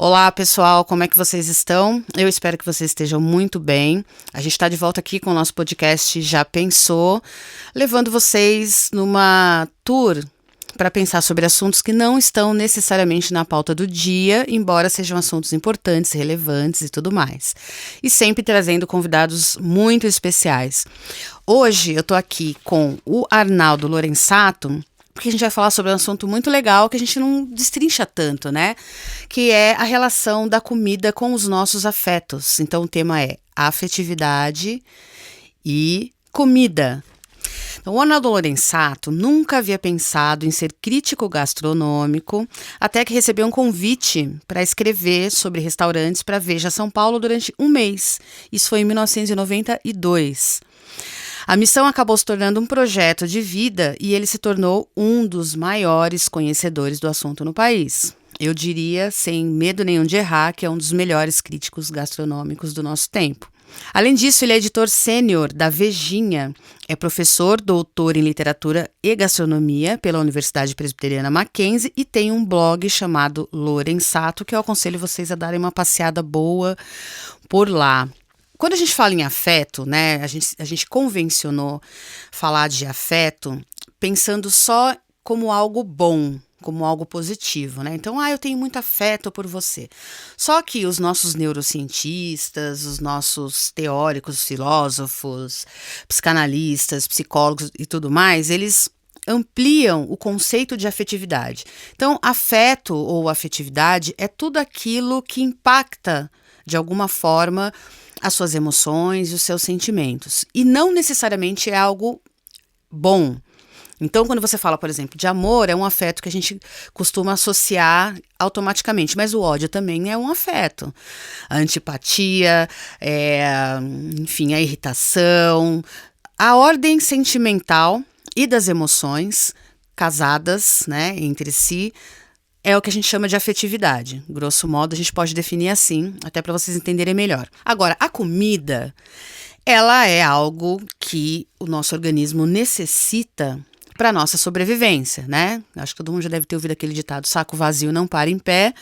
Olá, pessoal, como é que vocês estão? Eu espero que vocês estejam muito bem. A gente está de volta aqui com o nosso podcast Já Pensou, levando vocês numa tour para pensar sobre assuntos que não estão necessariamente na pauta do dia, embora sejam assuntos importantes, relevantes e tudo mais. E sempre trazendo convidados muito especiais. Hoje eu estou aqui com o Arnaldo Lorenzato, porque a gente vai falar sobre um assunto muito legal que a gente não destrincha tanto, né? Que é a relação da comida com os nossos afetos. Então o tema é afetividade e comida. Então, o Arnaldo Lorenzato nunca havia pensado em ser crítico gastronômico, até que recebeu um convite para escrever sobre restaurantes para Veja São Paulo durante um mês. Isso foi em 1992. A missão acabou se tornando um projeto de vida e ele se tornou um dos maiores conhecedores do assunto no país. Eu diria, sem medo nenhum de errar, que é um dos melhores críticos gastronômicos do nosso tempo. Além disso, ele é editor sênior da Vejinha, é professor, doutor em literatura e gastronomia pela Universidade Presbiteriana Mackenzie e tem um blog chamado Lorenzato, que eu aconselho vocês a darem uma passeada boa por lá. Quando a gente fala em afeto, né, a gente convencionou falar de afeto pensando só como algo bom, como algo positivo, né? Então, eu tenho muito afeto por você. Só que os nossos neurocientistas, os nossos teóricos, filósofos, psicanalistas, psicólogos e tudo mais, eles ampliam o conceito de afetividade. Então, afeto ou afetividade é tudo aquilo que impacta, de alguma forma, as suas emoções e os seus sentimentos. E não necessariamente é algo bom. Então, quando você fala, por exemplo, de amor, é um afeto que a gente costuma associar automaticamente, mas o ódio também é um afeto. A antipatia, enfim, a irritação, a ordem sentimental e das emoções casadas, né, entre si, é o que a gente chama de afetividade. Grosso modo, a gente pode definir assim, até para vocês entenderem melhor. Agora, a comida, ela é algo que o nosso organismo necessita para nossa sobrevivência, né? Acho que todo mundo já deve ter ouvido aquele ditado, saco vazio não para em pé,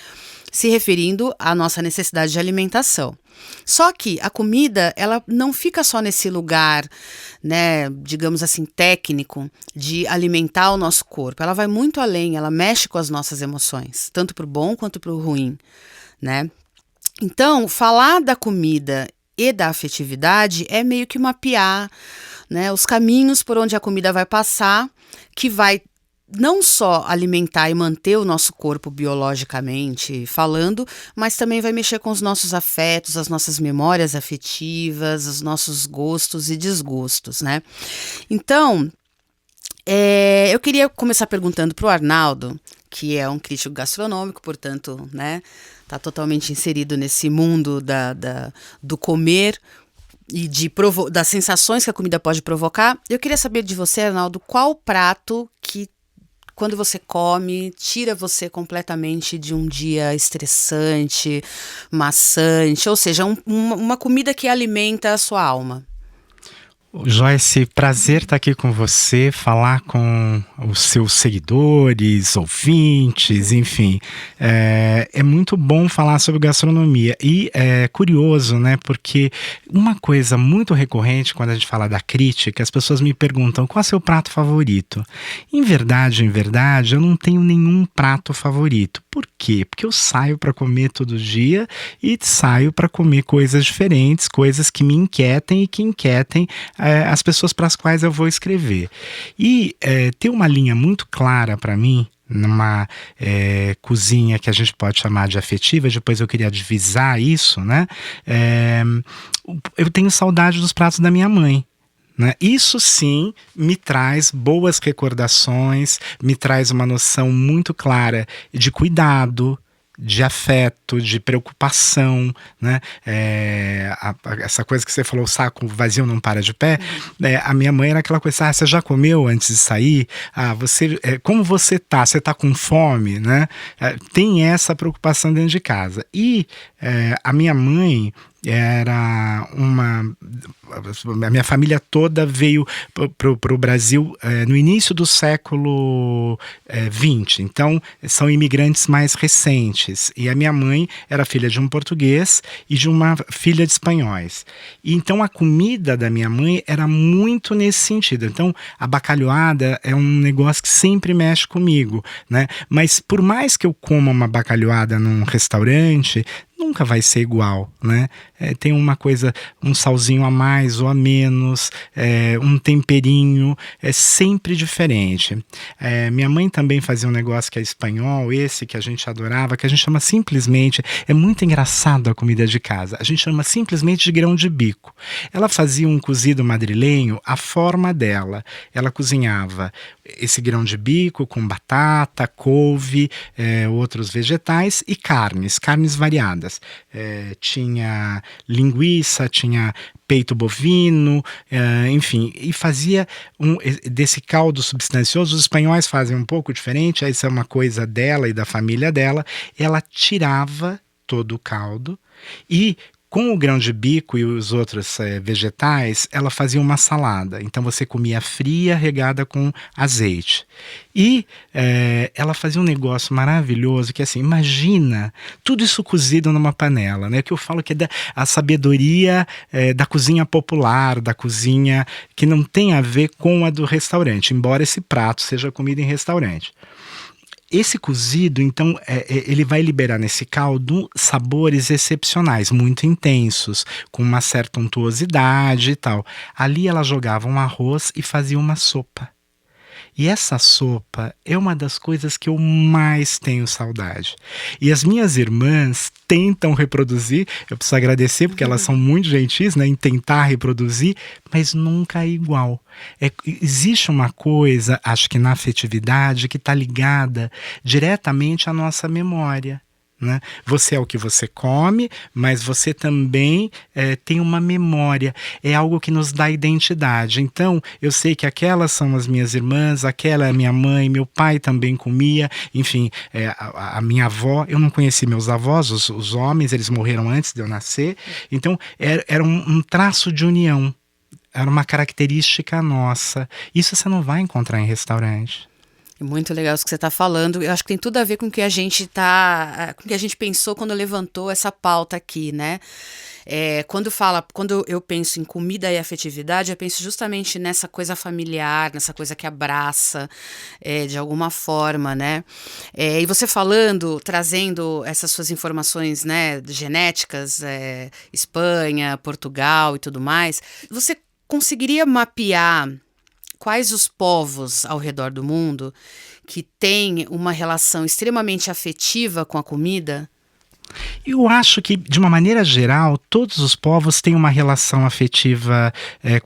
se referindo à nossa necessidade de alimentação. Só que a comida, ela não fica só nesse lugar, né, digamos assim, técnico, de alimentar o nosso corpo. Ela vai muito além, ela mexe com as nossas emoções, tanto para o bom quanto para o ruim, né? Então, falar da comida e da afetividade é meio que mapear, né, os caminhos por onde a comida vai passar, que vai não só alimentar e manter o nosso corpo biologicamente falando, mas também vai mexer com os nossos afetos, as nossas memórias afetivas, os nossos gostos e desgostos, né? Então, eu queria começar perguntando para o Arnaldo, que é um crítico gastronômico, portanto, né, está totalmente inserido nesse mundo do comer e das sensações que a comida pode provocar. Eu queria saber de você, Arnaldo, qual prato que, quando você come, tira você completamente de um dia estressante, maçante, ou seja, uma comida que alimenta a sua alma. Joyce, prazer estar aqui com você, falar com os seus seguidores, ouvintes, enfim. É muito bom falar sobre gastronomia e é curioso, né? Porque uma coisa muito recorrente quando a gente fala da crítica, as pessoas me perguntam qual é o seu prato favorito. Em verdade, eu não tenho nenhum prato favorito. Por quê? Porque eu saio para comer todo dia e saio para comer coisas diferentes, coisas que me inquietem e que inquietem as pessoas para as quais eu vou escrever. E tem uma linha muito clara para mim, numa cozinha que a gente pode chamar de afetiva, depois eu queria divisar isso, né? Eu tenho saudade dos pratos da minha mãe. Né? Isso sim me traz boas recordações, me traz uma noção muito clara de cuidado, de afeto, de preocupação, né? Essa coisa que você falou, o saco vazio não para de pé. A minha mãe era aquela coisa, você já comeu antes de sair? Como você tá? Você tá com fome, né? Tem essa preocupação dentro de casa. E a minha mãe era a minha família toda veio para o Brasil no início do século XX, então são imigrantes mais recentes, e a minha mãe era filha de um português e de uma filha de espanhóis, e então a comida da minha mãe era muito nesse sentido. Então a bacalhoada é um negócio que sempre mexe comigo, né? Mas por mais que eu coma uma bacalhoada num restaurante, nunca vai ser igual, né? Tem uma coisa, um salzinho a mais ou a menos, um temperinho, é sempre diferente. Minha mãe também fazia um negócio que é espanhol, esse que a gente adorava, que a gente chama simplesmente, é muito engraçado a comida de casa, a gente chama simplesmente de grão de bico. Ela fazia um cozido madrilenho à forma dela. Ela cozinhava esse grão de bico com batata, couve, outros vegetais e carnes variadas. Tinha linguiça, tinha peito bovino, enfim, e fazia desse caldo substancioso. Os espanhóis fazem um pouco diferente, essa é uma coisa dela e da família dela. Ela tirava todo o caldo e com o grão de bico e os outros vegetais, ela fazia uma salada. Então você comia fria, regada com azeite. E ela fazia um negócio maravilhoso, que assim, imagina tudo isso cozido numa panela, né? Que eu falo que é a sabedoria da cozinha popular, da cozinha que não tem a ver com a do restaurante, embora esse prato seja comida em restaurante. Esse cozido, então, ele vai liberar nesse caldo sabores excepcionais, muito intensos, com uma certa untuosidade e tal. Ali ela jogava um arroz e fazia uma sopa. E essa sopa é uma das coisas que eu mais tenho saudade. E as minhas irmãs tentam reproduzir, eu preciso agradecer porque elas são muito gentis, né, em tentar reproduzir, mas nunca é igual. Existe uma coisa, acho que na afetividade, que está ligada diretamente à nossa memória. Né? Você é o que você come, mas você também tem uma memória, é algo que nos dá identidade. Então eu sei que aquelas são as minhas irmãs, aquela é a minha mãe, meu pai também comia, enfim, a minha avó, eu não conheci meus avós, os homens, eles morreram antes de eu nascer, então era um traço de união, era uma característica nossa. Isso você não vai encontrar em restaurante. Muito legal isso que você está falando. Eu acho que tem tudo a ver com o que a gente com o que a gente pensou quando levantou essa pauta aqui, né? Quando eu penso em comida e afetividade, eu penso justamente nessa coisa familiar, nessa coisa que abraça de alguma forma, né? E você trazendo essas suas informações, né, genéticas, Espanha, Portugal e tudo mais, você conseguiria mapear quais os povos ao redor do mundo que têm uma relação extremamente afetiva com a comida? Eu acho que, de uma maneira geral, todos os povos têm uma relação afetiva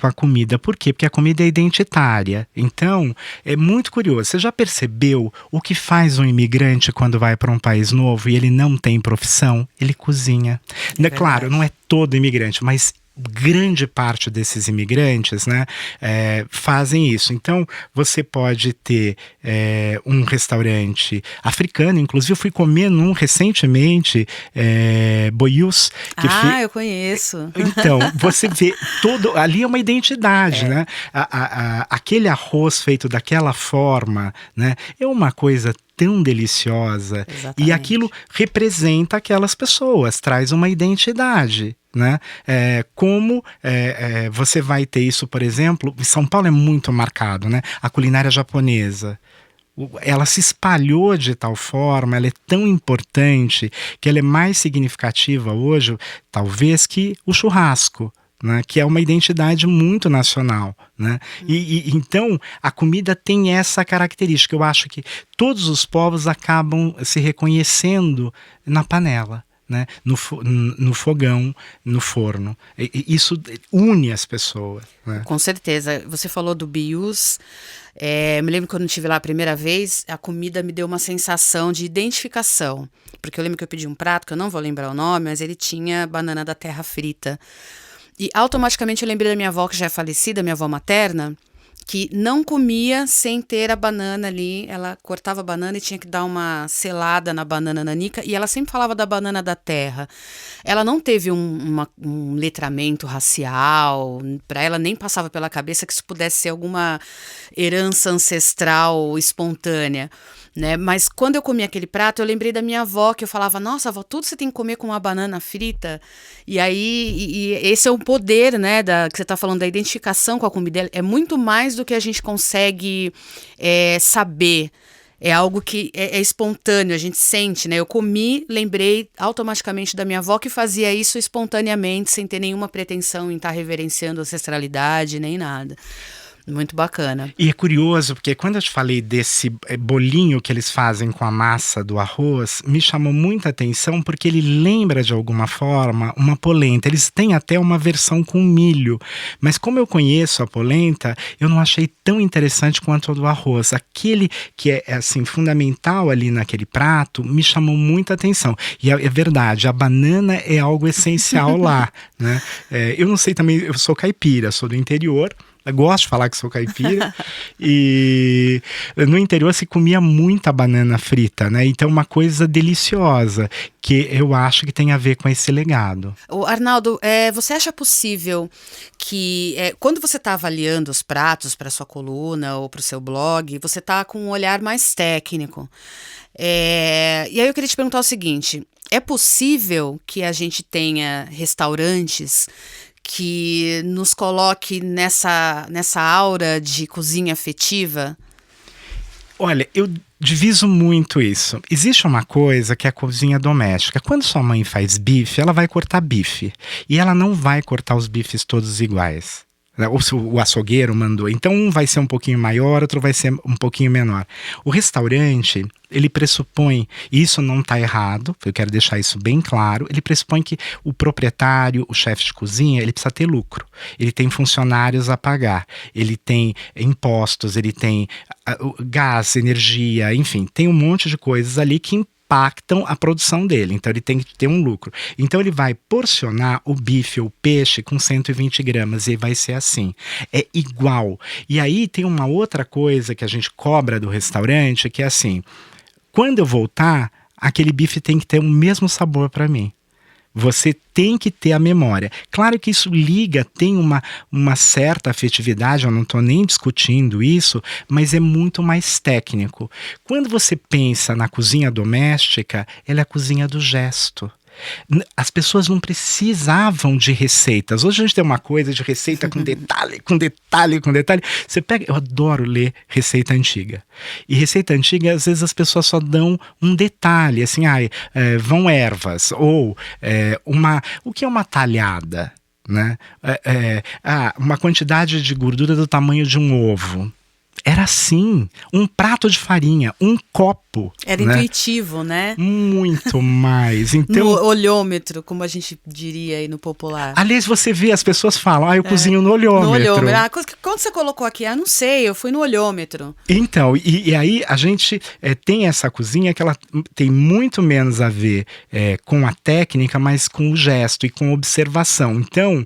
com a comida. Por quê? Porque a comida é identitária. Então, é muito curioso. Você já percebeu o que faz um imigrante quando vai para um país novo e ele não tem profissão? Ele cozinha. Claro, não é todo imigrante, mas grande parte desses imigrantes, né, fazem isso. Então você pode ter um restaurante africano, inclusive eu fui comer num recentemente, boiús. Eu conheço. Então você vê ali é uma identidade, né? Aquele arroz feito daquela forma, né, é uma coisa tão deliciosa. Exatamente. E aquilo representa aquelas pessoas, traz uma identidade. Né? Como você vai ter isso, por exemplo, São Paulo é muito marcado, né? A culinária japonesa, ela se espalhou de tal forma, ela é tão importante que ela é mais significativa hoje, talvez, que o churrasco. Né, que é uma identidade muito nacional, né? Então a comida tem essa característica. Eu acho que todos os povos acabam se reconhecendo na panela, né? No fogão, no forno. Isso une as pessoas, né? Com certeza. Você falou do bius. Me lembro quando eu estive lá a primeira vez, a comida me deu uma sensação de identificação. Porque eu lembro que eu pedi um prato, que eu não vou lembrar o nome, mas ele tinha banana da terra frita. E automaticamente eu lembrei da minha avó, que já é falecida, minha avó materna, que não comia sem ter a banana ali. Ela cortava a banana e tinha que dar uma selada na banana nanica, e ela sempre falava da banana da terra. Ela não teve um letramento racial, para ela nem passava pela cabeça que isso pudesse ser alguma herança ancestral espontânea, né? Mas quando eu comi aquele prato, eu lembrei da minha avó, que eu falava, nossa, avó, tudo você tem que comer com uma banana frita. E aí, esse é o poder, né, que você está falando, da identificação com a comida. É muito mais do que a gente consegue saber. É algo que é espontâneo, a gente sente, né? Eu comi, lembrei automaticamente da minha avó, que fazia isso espontaneamente, sem ter nenhuma pretensão em estar reverenciando a ancestralidade, nem nada. Muito bacana. E é curioso, porque quando eu te falei desse bolinho que eles fazem com a massa do arroz, me chamou muita atenção porque ele lembra de alguma forma uma polenta. Eles têm até uma versão com milho, mas como eu conheço a polenta, eu não achei tão interessante quanto a do arroz. Aquele que é assim fundamental ali naquele prato me chamou muita atenção. E é verdade, a banana é algo essencial lá, né? Eu não sei também, eu sou caipira, sou do interior. Eu gosto de falar que sou caipira. E no interior se comia muita banana frita, né? Então uma coisa deliciosa, que eu acho que tem a ver com esse legado. Arnaldo, você acha possível que quando você está avaliando os pratos para sua coluna ou para o seu blog, você está com um olhar mais técnico? E aí eu queria te perguntar o seguinte, é possível que a gente tenha restaurantes que nos coloque nessa aura de cozinha afetiva? Olha, eu diviso muito isso. Existe uma coisa que é a cozinha doméstica. Quando sua mãe faz bife, ela vai cortar bife. E ela não vai cortar os bifes todos iguais. Ou se o açougueiro mandou. Então um vai ser um pouquinho maior, outro vai ser um pouquinho menor. O restaurante, ele pressupõe, e isso não está errado, eu quero deixar isso bem claro, ele pressupõe que o proprietário, o chefe de cozinha, ele precisa ter lucro. Ele tem funcionários a pagar, ele tem impostos, ele tem gás, energia, enfim, tem um monte de coisas ali que impactam a produção dele, então ele tem que ter um lucro. Então ele vai porcionar o bife ou o peixe com 120 gramas e vai ser assim, é igual. E aí tem uma outra coisa que a gente cobra do restaurante, que é assim, quando eu voltar, aquele bife tem que ter o mesmo sabor para mim. Você tem que ter a memória. Claro que isso tem uma certa afetividade, eu não estou nem discutindo isso, mas é muito mais técnico. Quando você pensa na cozinha doméstica, ela é a cozinha do gesto. As pessoas não precisavam de receitas. Hoje a gente tem uma coisa de receita com detalhe, com detalhe, com detalhe. Você pega, eu adoro ler receita antiga. E receita antiga, às vezes as pessoas só dão um detalhe, assim, vão ervas, ou o que é uma talhada, né? Uma quantidade de gordura do tamanho de um ovo. Era assim, um prato de farinha, um copo. Era intuitivo, né? Muito mais. Então, no olhômetro, como a gente diria aí no popular. Aliás, você vê, as pessoas falam, eu cozinho no olhômetro. No olhômetro. Quando você colocou aqui? Não sei, eu fui no olhômetro. Então, e aí a gente tem essa cozinha que ela tem muito menos a ver com a técnica, mas com o gesto e com a observação. Então,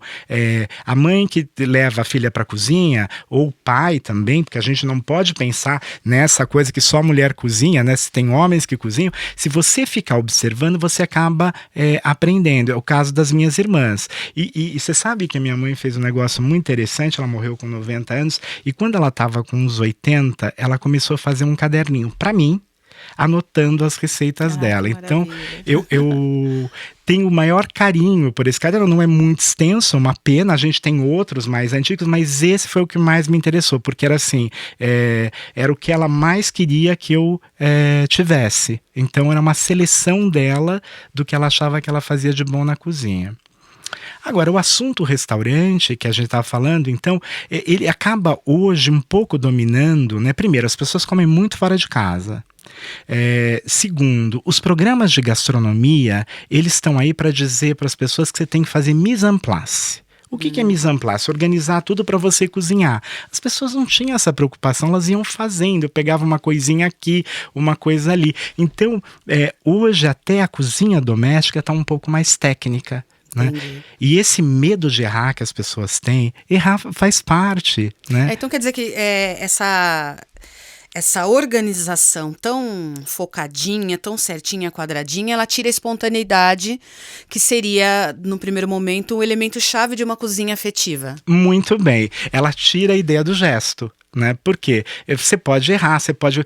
a mãe que leva a filha para a cozinha, ou o pai também, porque a gente não pode pensar nessa coisa que só a mulher cozinha, né? Se tem homens que cozinham, se você ficar observando, você acaba aprendendo. É o caso das minhas irmãs. E você sabe que a minha mãe fez um negócio muito interessante, ela morreu com 90 anos, e quando ela estava com uns 80, ela começou a fazer um caderninho para mim, anotando as receitas dela. Então, eu tenho o maior carinho por esse caderno. Não é muito extenso, uma pena, a gente tem outros mais antigos, mas esse foi o que mais me interessou, porque era assim, era o que ela mais queria que eu tivesse. Então era uma seleção dela do que ela achava que ela fazia de bom na cozinha. Agora, o assunto restaurante que a gente estava falando, então, ele acaba hoje um pouco dominando, né? Primeiro, as pessoas comem muito fora de casa. Segundo, os programas de gastronomia, eles estão aí para dizer para as pessoas que você tem que fazer mise en place. O que é mise en place? Organizar tudo para você cozinhar. As pessoas não tinham essa preocupação, elas iam fazendo. Eu pegava uma coisinha aqui, uma coisa ali. Então, hoje até a cozinha doméstica está um pouco mais técnica, né? E esse medo de errar que as pessoas têm, errar faz parte, né? Então quer dizer que essa organização tão focadinha, tão certinha, quadradinha, ela tira a espontaneidade, que seria, no primeiro momento, o elemento-chave de uma cozinha afetiva. Muito bem. Ela tira a ideia do gesto. Né? Porque você pode errar, você pode...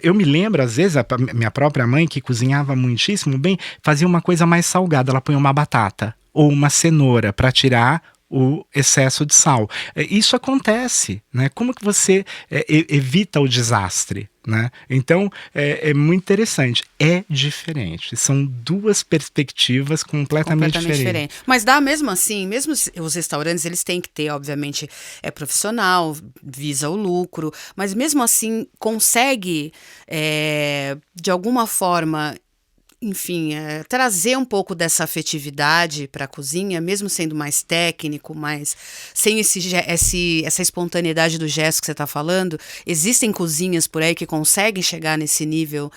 Eu me lembro, às vezes, a minha própria mãe, que cozinhava muitíssimo bem, fazia uma coisa mais salgada. Ela põe uma batata ou uma cenoura para tirar o excesso de sal. Isso acontece, né? Como que você evita o desastre, né? Então, é muito interessante. É diferente. São duas perspectivas completamente diferentes. Mas dá mesmo assim, mesmo os restaurantes, eles têm que ter, obviamente, profissional, visa o lucro, mas mesmo assim consegue, de alguma forma, enfim, trazer um pouco dessa afetividade para a cozinha, mesmo sendo mais técnico, mas sem essa espontaneidade do gesto que você está falando. Existem cozinhas por aí que conseguem chegar nesse nível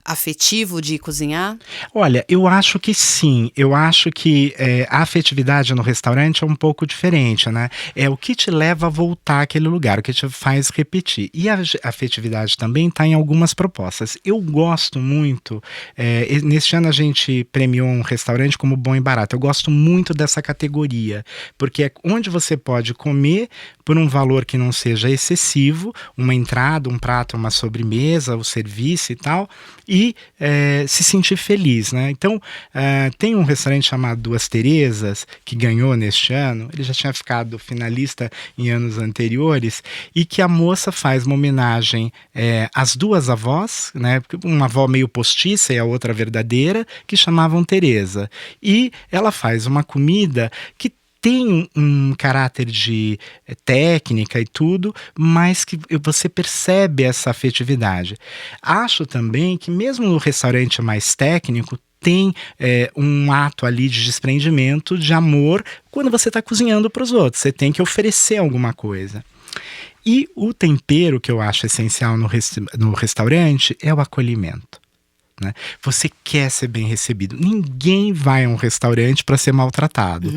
afetivo de cozinhar? Olha, eu acho que sim. Eu acho que a afetividade no restaurante é um pouco diferente, né? É o que te leva a voltar àquele lugar, o que te faz repetir. E a afetividade também está em algumas propostas. Eu gosto muito... Neste ano a gente premiou um restaurante como Bom e Barato. Eu gosto muito dessa categoria, porque é onde você pode comer por um valor que não seja excessivo, uma entrada, um prato, uma sobremesa, o serviço e tal, e se sentir feliz, né? Então, tem um restaurante chamado Duas Terezas, que ganhou neste ano. Ele já tinha ficado finalista em anos anteriores, e que a moça faz uma homenagem às duas avós, né? Uma avó meio postiça e a outra verdadeira, que chamavam Teresa. E ela faz uma comida que tem um caráter de técnica e tudo, mas que você percebe essa afetividade. Acho também que mesmo no restaurante mais técnico, tem um ato ali de desprendimento, de amor, quando você está cozinhando para os outros. Você tem que oferecer alguma coisa. E o tempero que eu acho essencial no restaurante é o acolhimento. Né? Você quer ser bem recebido. Ninguém vai a um restaurante para ser maltratado.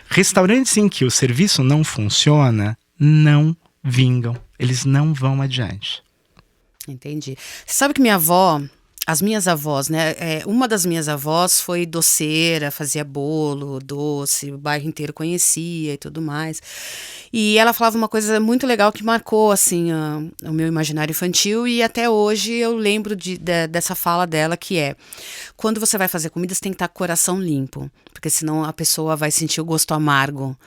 Restaurantes em que o serviço não funciona, não vingam. Eles não vão adiante. Entendi. Você sabe que as minhas avós, né? Uma das minhas avós foi doceira, fazia bolo, doce, o bairro inteiro conhecia e tudo mais. E ela falava uma coisa muito legal que marcou, assim, o meu imaginário infantil, e até hoje eu lembro dessa fala dela, que é: quando você vai fazer comida, você tem que estar com o coração limpo, porque senão a pessoa vai sentir o gosto amargo.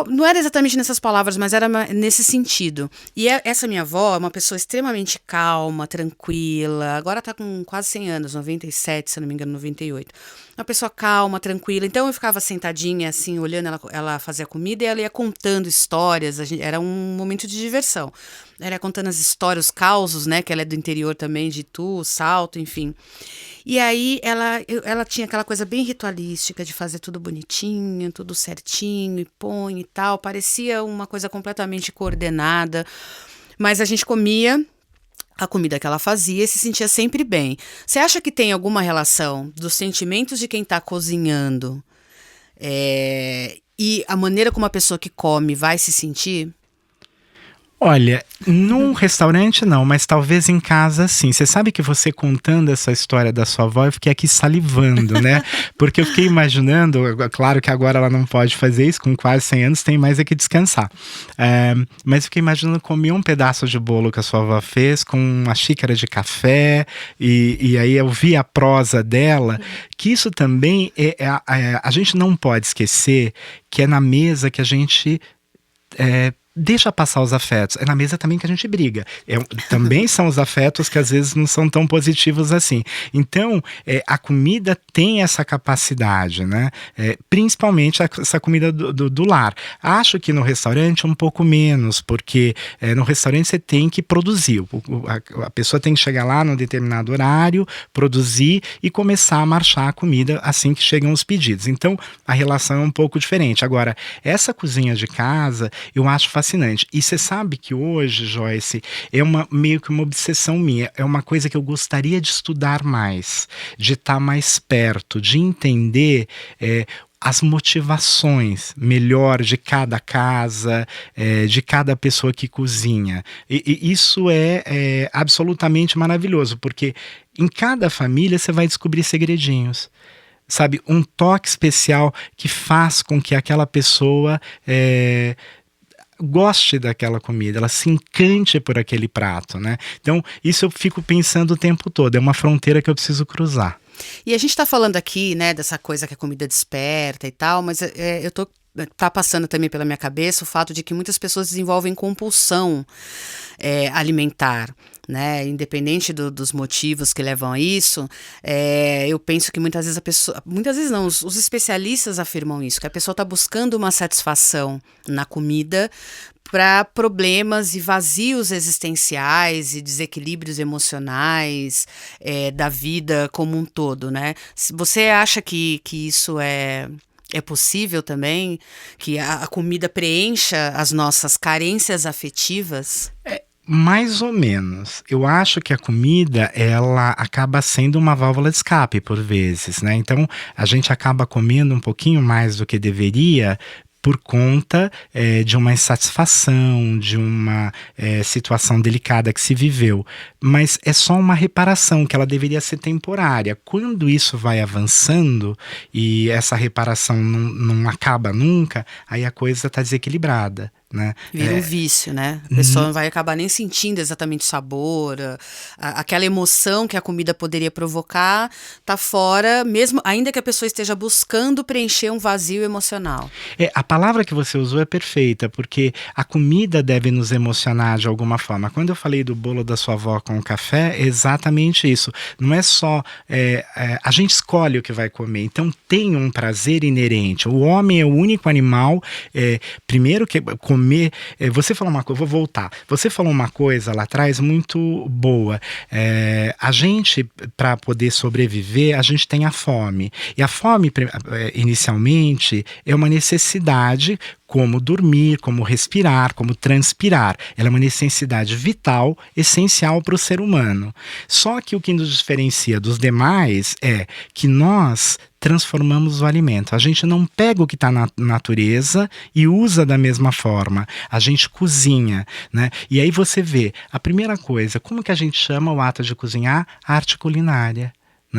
Não era exatamente nessas palavras, mas era nesse sentido. E essa minha avó é uma pessoa extremamente calma, tranquila. Agora tá com quase 100 anos, 97, se não me engano, 98. Uma pessoa calma, tranquila. Então eu ficava sentadinha, assim, olhando ela fazer a comida, e ela ia contando histórias. Era um momento de diversão. Ela ia contando as histórias, os causos, né? Que ela é do interior também, de Itu, Salto, enfim. E aí ela tinha aquela coisa bem ritualística de fazer tudo bonitinho, tudo certinho, e põe e tal. Parecia uma coisa completamente coordenada. Mas a gente comia a comida que ela fazia e se sentia sempre bem. Você acha que tem alguma relação dos sentimentos de quem está cozinhando e a maneira como a pessoa que come vai se sentir? Olha, num restaurante não, mas talvez em casa sim. Você sabe que você contando essa história da sua avó, eu fiquei aqui salivando, né? Porque eu fiquei imaginando, claro que agora ela não pode fazer isso, com quase 100 anos tem mais é que descansar. Mas eu fiquei imaginando comer um pedaço de bolo que a sua avó fez, com uma xícara de café, e aí eu vi a prosa dela, que isso também, a gente não pode esquecer que é na mesa que a gente... deixa passar os afetos. É na mesa também que a gente briga. Também são os afetos que às vezes não são tão positivos assim. Então, a comida tem essa capacidade, né? Principalmente essa comida do lar. Acho que no restaurante um pouco menos, porque no restaurante você tem que produzir. A pessoa tem que chegar lá num determinado horário, produzir e começar a marchar a comida assim que chegam os pedidos. Então, a relação é um pouco diferente. Agora, essa cozinha de casa, eu acho fascinante. E você sabe que hoje, Joyce, meio que uma obsessão minha, é uma coisa que eu gostaria de estudar mais, de estar mais perto, de entender as motivações melhor de cada casa, de cada pessoa que cozinha. E isso é absolutamente maravilhoso, porque em cada família você vai descobrir segredinhos. Sabe, um toque especial que faz com que aquela pessoa goste daquela comida, ela se encante por aquele prato, né? Então, isso eu fico pensando o tempo todo, é uma fronteira que eu preciso cruzar. E a gente está falando aqui, né, dessa coisa que a comida desperta e tal, mas tá passando também pela minha cabeça o fato de que muitas pessoas desenvolvem compulsão alimentar, né? Independente dos motivos que levam a isso, eu penso que muitas vezes muitas vezes não, os especialistas afirmam isso, que a pessoa está buscando uma satisfação na comida para problemas e vazios existenciais e desequilíbrios emocionais da vida como um todo, né? Você acha que isso é possível também? Que a comida preencha as nossas carências afetivas? Mais ou menos. Eu acho que a comida, ela acaba sendo uma válvula de escape por vezes, né? Então, a gente acaba comendo um pouquinho mais do que deveria por conta de uma insatisfação, de uma situação delicada que se viveu. Mas é só uma reparação, que ela deveria ser temporária. Quando isso vai avançando e essa reparação não acaba nunca, aí a coisa está desequilibrada. Né? Vira um vício, né? A pessoa não vai acabar nem sentindo exatamente o sabor, aquela emoção que a comida poderia provocar, tá fora, mesmo ainda que a pessoa esteja buscando preencher um vazio emocional. A palavra que você usou é perfeita, porque a comida deve nos emocionar de alguma forma. Quando eu falei do bolo da sua avó com café, é exatamente isso. Não é só a gente escolhe o que vai comer, então tem um prazer inerente. O homem é o único animal, primeiro que comer. Você falou uma coisa, vou voltar. Você falou uma coisa lá atrás muito boa. A gente, para poder sobreviver, a gente tem a fome. E a fome, inicialmente, é uma necessidade, como dormir, como respirar, como transpirar. Ela é uma necessidade vital, essencial para o ser humano. Só que o que nos diferencia dos demais é que nós transformamos o alimento. A gente não pega o que está na natureza e usa da mesma forma. A gente cozinha, né? E aí você vê, a primeira coisa, como que a gente chama o ato de cozinhar? Arte culinária.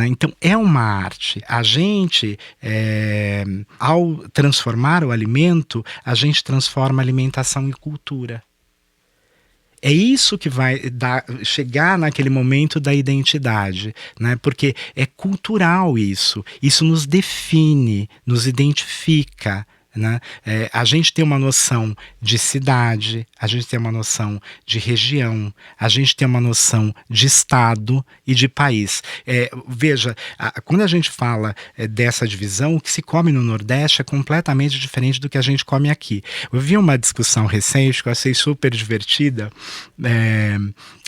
Então, é uma arte. A gente, ao transformar o alimento, a gente transforma a alimentação em cultura. É isso que vai chegar naquele momento da identidade, né? Porque é cultural isso. Isso nos define, nos identifica. Né? A gente tem uma noção de cidade, a gente tem uma noção de região, a gente tem uma noção de estado e de país. Veja, quando a gente fala dessa divisão, o que se come no Nordeste é completamente diferente do que a gente come aqui. Eu vi uma discussão recente que eu achei super divertida,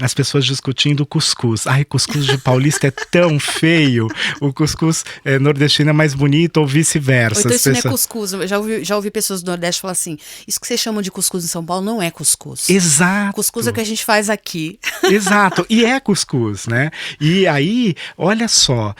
as pessoas discutindo o cuscuz. Ai, cuscuz de paulista é tão feio, o cuscuz nordestino é mais bonito ou vice-versa. Ou então isso não é cuscuz, eu já ouvi pessoas do Nordeste falar assim, isso que vocês chamam de cuscuz em São Paulo não é cuscuz. Exato. Cuscuz é o que a gente faz aqui. Exato, e é cuscuz, né? E aí, olha só,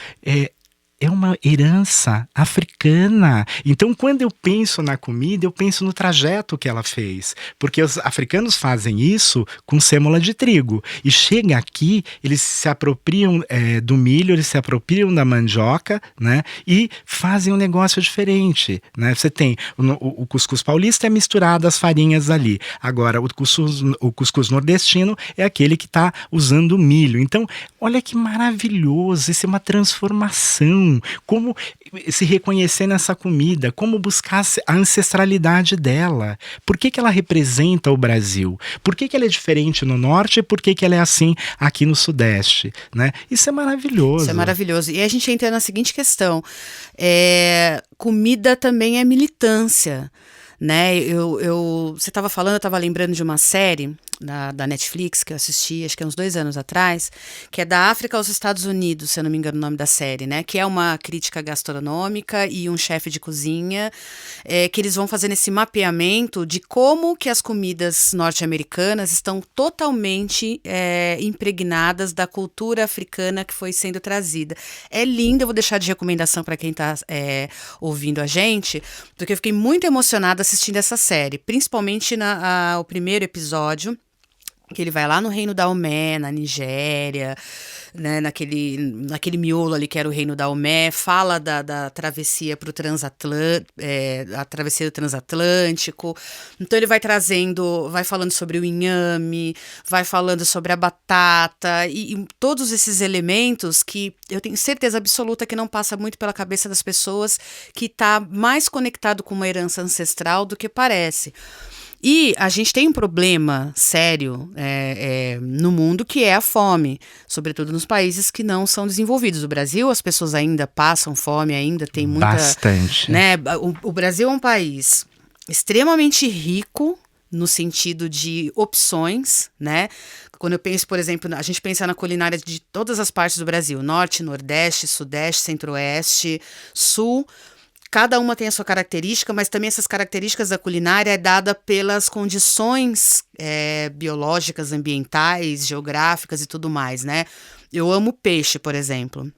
é uma herança africana. Então, quando eu penso na comida, eu penso no trajeto que ela fez. Porque os africanos fazem isso com sêmola de trigo. E chega aqui, eles se apropriam do milho, eles se apropriam da mandioca, né? E fazem um negócio diferente, né? Você tem o cuscuz paulista é misturado as farinhas ali. Agora, o cuscuz nordestino é aquele que está usando milho. Então, olha que maravilhoso, isso é uma transformação. Como se reconhecer nessa comida, como buscar a ancestralidade dela. Por que ela representa o Brasil? Por que ela é diferente no Norte e por que ela é assim aqui no Sudeste? Né? Isso é maravilhoso. Isso é maravilhoso. E a gente entra na seguinte questão. Comida também é militância. né? Você estava falando, eu estava lembrando de uma série da Netflix que eu assisti, acho que há uns 2 anos atrás, que é da África aos Estados Unidos, se eu não me engano o nome da série, né? Que é uma crítica gastronômica e um chefe de cozinha, que eles vão fazendo esse mapeamento de como que as comidas norte-americanas estão totalmente impregnadas da cultura africana que foi sendo trazida. É lindo, eu vou deixar de recomendação para quem está ouvindo a gente, porque eu fiquei muito emocionada assistindo essa série, principalmente o primeiro episódio, que ele vai lá no Reino Daomé, na Nigéria, né, naquele miolo ali que era o Reino Daomé, fala da travessia para o a travessia do transatlântico. Então ele vai falando sobre o inhame, vai falando sobre a batata e todos esses elementos que eu tenho certeza absoluta que não passa muito pela cabeça das pessoas, que está mais conectado com uma herança ancestral do que parece. E a gente tem um problema sério no mundo, que é a fome, sobretudo nos países que não são desenvolvidos. O Brasil, as pessoas ainda passam fome, ainda tem muita... Bastante. Né? O Brasil é um país extremamente rico no sentido de opções, né? Quando eu penso, por exemplo, a gente pensa na culinária de todas as partes do Brasil, norte, nordeste, sudeste, centro-oeste, sul. Cada uma tem a sua característica, mas também essas características da culinária é dada pelas condições biológicas, ambientais, geográficas e tudo mais, né? Eu amo peixe, por exemplo.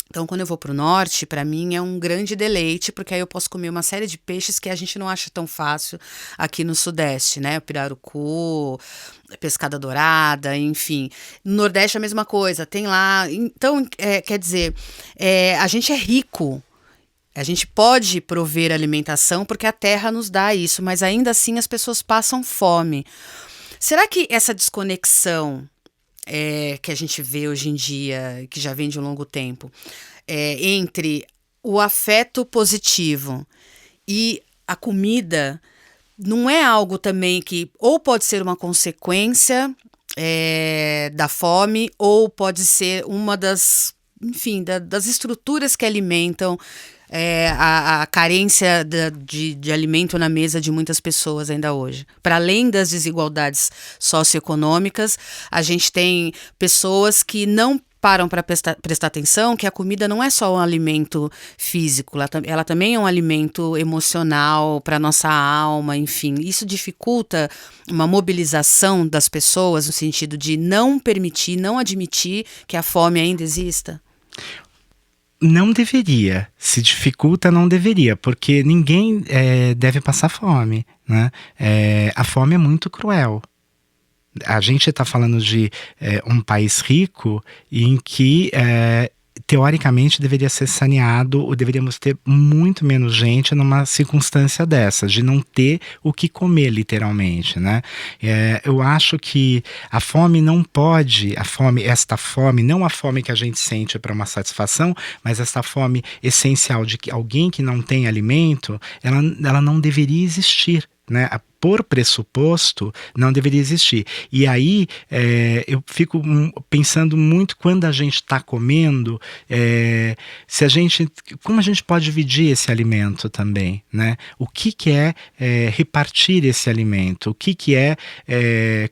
Então, quando eu vou para o norte, para mim é um grande deleite, porque aí eu posso comer uma série de peixes que a gente não acha tão fácil aqui no sudeste, né? O pirarucu, pescada dourada, enfim. No nordeste é a mesma coisa, tem lá... Então, quer dizer, a gente é rico. A gente pode prover alimentação porque a terra nos dá isso, mas ainda assim as pessoas passam fome. Será que essa desconexão que a gente vê hoje em dia, que já vem de um longo tempo, entre o afeto positivo e a comida, não é algo também que ou pode ser uma consequência da fome, ou pode ser uma das estruturas que alimentam a carência de alimento na mesa de muitas pessoas ainda hoje. Para além das desigualdades socioeconômicas, a gente tem pessoas que não param para prestar atenção que a comida não é só um alimento físico, ela também é um alimento emocional para a nossa alma, enfim. Isso dificulta uma mobilização das pessoas no sentido de não permitir, não admitir que a fome ainda exista? Não deveria, se dificulta, não deveria, porque ninguém deve passar fome, né? A fome é muito cruel. A gente está falando de um país rico em que teoricamente deveria ser saneado, ou deveríamos ter muito menos gente numa circunstância dessa, de não ter o que comer, literalmente, né? Eu acho que a fome não pode, esta fome, não a fome que a gente sente para uma satisfação, mas esta fome essencial de que alguém que não tem alimento, ela não deveria existir, né? Por pressuposto, não deveria existir. E aí eu fico pensando muito quando a gente está comendo, como a gente pode dividir esse alimento também, né? O que é repartir esse alimento? O que é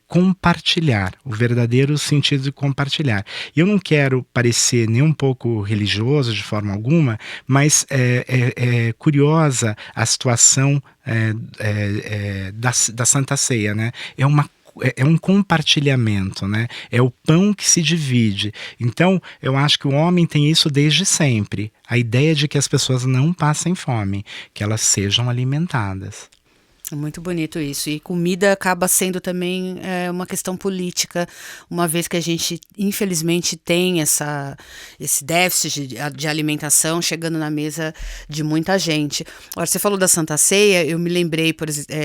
compartilhar? O verdadeiro sentido de compartilhar. E eu não quero parecer nem um pouco religioso de forma alguma, mas é curiosa a situação da Santa Ceia, né? É um compartilhamento, né? É o pão que se divide. Então, eu acho que o homem tem isso desde sempre. A ideia de que as pessoas não passem fome, que elas sejam alimentadas. É muito bonito isso. E comida acaba sendo também uma questão política, uma vez que a gente, infelizmente, tem esse déficit de alimentação chegando na mesa de muita gente. Agora, você falou da Santa Ceia, eu me lembrei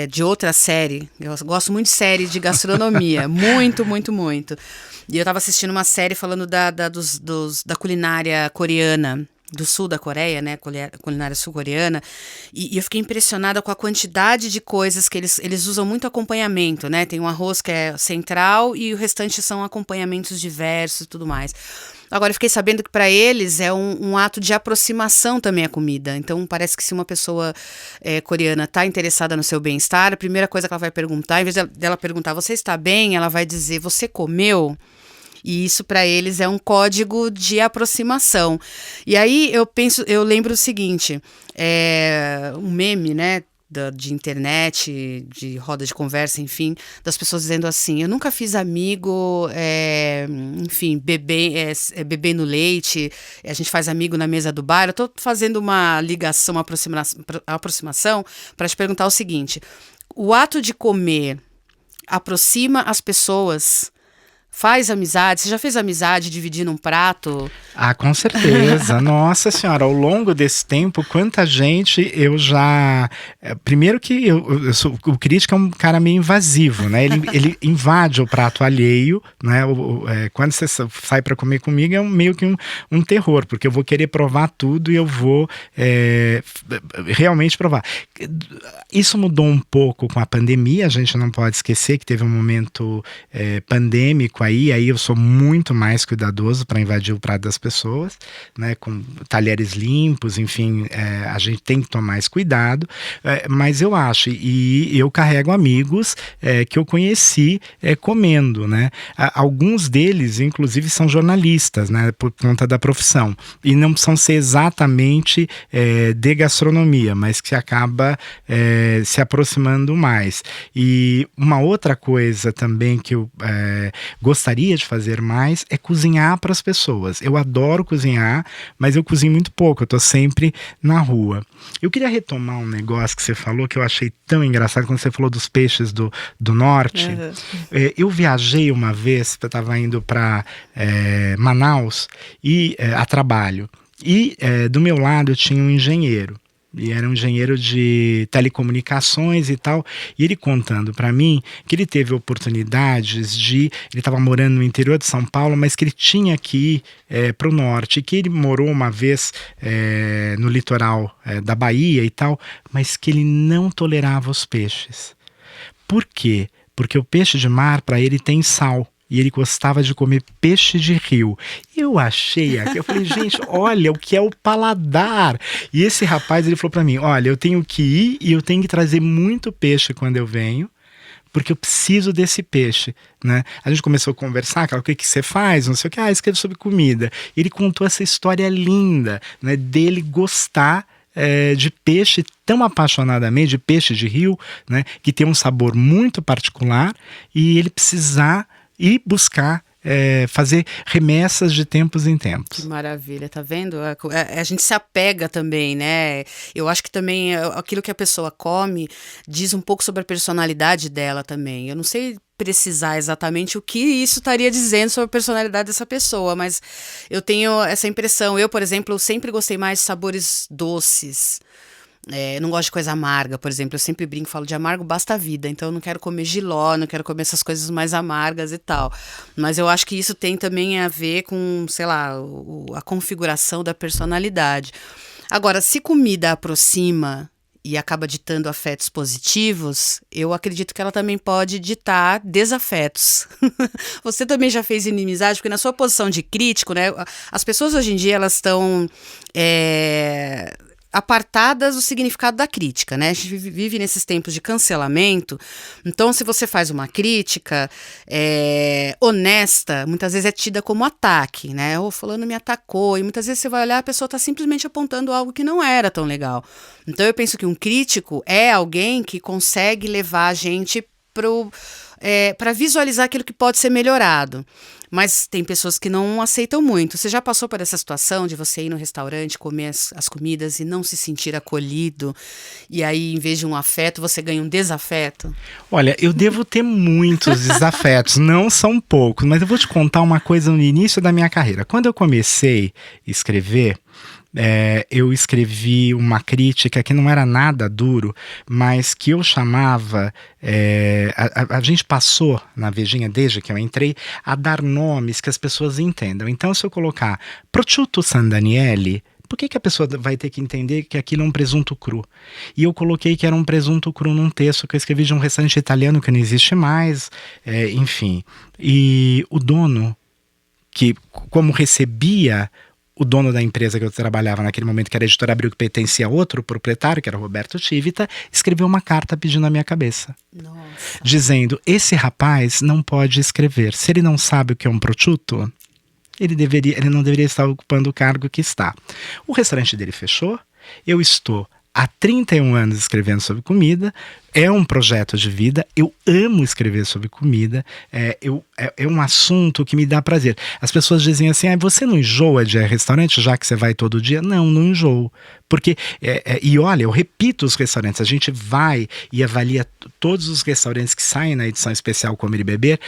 de outra série. Eu gosto muito de série de gastronomia. Muito, muito, muito. E eu estava assistindo uma série falando da culinária coreana, do sul da Coreia, né, culinária sul-coreana, e eu fiquei impressionada com a quantidade de coisas que eles usam muito acompanhamento, né, tem um arroz que é central e o restante são acompanhamentos diversos e tudo mais. Agora, eu fiquei sabendo que para eles é um ato de aproximação também a comida. Então, parece que se uma pessoa coreana está interessada no seu bem-estar, a primeira coisa que ela vai perguntar, em vez dela perguntar, você está bem? Ela vai dizer, você comeu? E isso para eles é um código de aproximação. E aí eu lembro o seguinte, um meme, né? De internet, de roda de conversa, enfim, das pessoas dizendo assim, eu nunca fiz amigo, enfim, bebendo leite, a gente faz amigo na mesa do bar. Eu tô fazendo uma ligação, uma aproximação para te perguntar o seguinte, o ato de comer aproxima as pessoas, faz amizade? Você já fez amizade dividindo um prato? Ah, com certeza. Nossa senhora, ao longo desse tempo, quanta gente eu já... Primeiro que o crítico é um cara meio invasivo, né? Ele invade o prato alheio, né? Quando você sai para comer comigo é meio que um terror, porque eu vou querer provar tudo e eu vou realmente provar. Isso mudou um pouco com a pandemia, a gente não pode esquecer que teve um momento pandêmico aí eu sou muito mais cuidadoso para invadir o prato das pessoas, né, com talheres limpos, enfim, a gente tem que tomar esse cuidado, mas eu acho, e eu carrego amigos que eu conheci comendo, né, alguns deles, inclusive, são jornalistas, né, por conta da profissão, e não precisam ser exatamente de gastronomia, mas que acaba se aproximando mais. E uma outra coisa também que eu gostaria de fazer mais é cozinhar para as pessoas. Eu adoro cozinhar, mas eu cozinho muito pouco, eu tô sempre na rua. Eu queria retomar um negócio que você falou que eu achei tão engraçado quando você falou dos peixes do norte. Uhum. Eu viajei uma vez, eu estava indo para Manaus a trabalho, e do meu lado eu tinha um engenheiro. E era um engenheiro de telecomunicações e tal, e ele contando para mim que ele teve oportunidades ele estava morando no interior de São Paulo, mas que ele tinha que ir para o norte, que ele morou uma vez no litoral da Bahia e tal, mas que ele não tolerava os peixes. Por quê? Porque o peixe de mar para ele tem sal. E ele gostava de comer peixe de rio. Eu achei aqui, eu falei, gente, olha o que é o paladar. E esse rapaz, ele falou para mim, olha, eu tenho que ir e eu tenho que trazer muito peixe quando eu venho, porque eu preciso desse peixe, né? A gente começou a conversar, o que você faz, não sei o que, escrevo sobre comida. Ele contou essa história linda, né, dele gostar de peixe tão apaixonadamente, de peixe de rio, né, que tem um sabor muito particular, e ele precisar e buscar fazer remessas de tempos em tempos. Que maravilha, tá vendo? A gente se apega também, né? Eu acho que também aquilo que a pessoa come diz um pouco sobre a personalidade dela também. Eu não sei precisar exatamente o que isso estaria dizendo sobre a personalidade dessa pessoa, mas eu tenho essa impressão. Eu, por exemplo, sempre gostei mais de sabores doces. Não gosto de coisa amarga, por exemplo. Eu sempre brinco, falo de amargo basta a vida. Então eu não quero comer jiló, não quero comer essas coisas mais amargas e tal. Mas eu acho que isso tem também a ver com, sei lá, a configuração da personalidade. Agora, se comida aproxima e acaba ditando afetos positivos, eu acredito que ela também pode ditar desafetos. Você também já fez inimizade? Porque na sua posição de crítico, né, as pessoas hoje em dia elas estão apartadas do significado da crítica, né? A gente vive nesses tempos de cancelamento, então se você faz uma crítica honesta, muitas vezes é tida como ataque, né? Ou fulano me atacou, e muitas vezes você vai olhar, a pessoa está simplesmente apontando algo que não era tão legal. Então eu penso que um crítico é alguém que consegue levar a gente para visualizar aquilo que pode ser melhorado. Mas tem pessoas que não aceitam muito. Você já passou por essa situação de você ir no restaurante, comer as comidas e não se sentir acolhido? E aí, em vez de um afeto, você ganha um desafeto? Olha, eu devo ter muitos desafetos, não são poucos. Mas eu vou te contar uma coisa no início da minha carreira. Quando eu comecei a escrever, eu escrevi uma crítica que não era nada duro, mas que eu chamava... a gente passou na Vejinha, desde que eu entrei, a dar nomes que as pessoas entendam. Então, se eu colocar prosciutto San Daniele, por que a pessoa vai ter que entender que aquilo é um presunto cru? E eu coloquei que era um presunto cru num texto que eu escrevi de um restaurante italiano que não existe mais, enfim. E o dono que como recebia o dono da empresa que eu trabalhava naquele momento, que era a Editora Abril, que pertencia a outro proprietário, que era o Roberto Tivita, escreveu uma carta pedindo a minha cabeça. Nossa. Dizendo, esse rapaz não pode escrever. Se ele não sabe o que é um prosciutto, ele não deveria estar ocupando o cargo que está. O restaurante dele fechou, eu estou há 31 anos escrevendo sobre comida, é um projeto de vida, eu amo escrever sobre comida, é um assunto que me dá prazer. As pessoas dizem assim, você não enjoa de restaurante já que você vai todo dia? Não enjoo. Porque, e olha, eu repito os restaurantes, a gente vai e avalia todos os restaurantes que saem na edição especial Comer e Beber.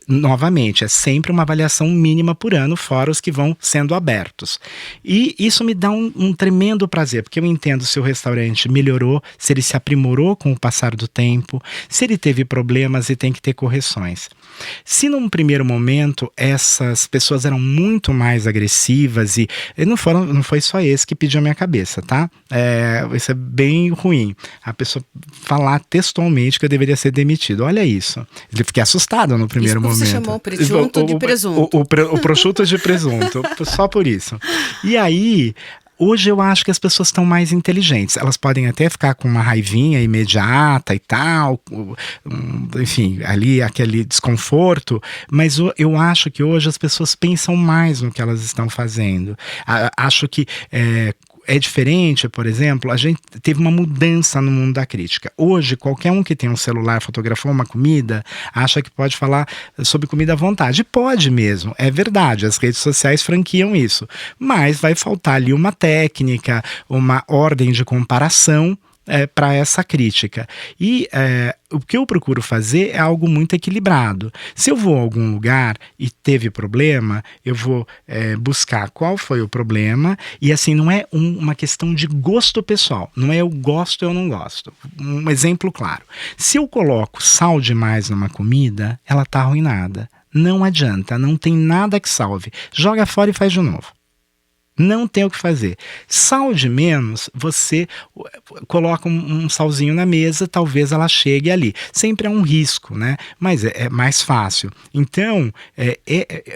Novamente, é sempre uma avaliação mínima por ano, fora os que vão sendo abertos. E isso me dá um tremendo prazer, porque eu entendo se o restaurante melhorou, se ele se aprimorou com o passar do tempo, se ele teve problemas e tem que ter correções. Se num primeiro momento essas pessoas eram muito mais agressivas e não foi só esse que pediu a minha cabeça, tá? Isso é bem ruim. A pessoa falar textualmente que eu deveria ser demitido. Olha isso. Eu fiquei assustado no primeiro momento. Você chamou prosciutto de presunto. O prosciutto de presunto, só por isso. E aí, hoje eu acho que as pessoas estão mais inteligentes. Elas podem até ficar com uma raivinha imediata e tal, enfim, ali aquele desconforto, mas eu acho que hoje as pessoas pensam mais no que elas estão fazendo. Acho que é diferente, por exemplo, a gente teve uma mudança no mundo da crítica. Hoje, qualquer um que tem um celular, fotografou uma comida, acha que pode falar sobre comida à vontade. Pode mesmo, é verdade, as redes sociais franquiam isso. Mas vai faltar ali uma técnica, uma ordem de comparação para essa crítica. E o que eu procuro fazer é algo muito equilibrado. Se eu vou a algum lugar e teve problema, eu vou buscar qual foi o problema, e assim, não é uma questão de gosto pessoal, não é eu gosto ou eu não gosto. Um exemplo claro, se eu coloco sal demais numa comida, ela está arruinada. Não adianta, não tem nada que salve. Joga fora e faz de novo. Não tem o que fazer. Sal de menos, você coloca um salzinho na mesa, talvez ela chegue ali. Sempre é um risco, né? Mas é mais fácil. Então,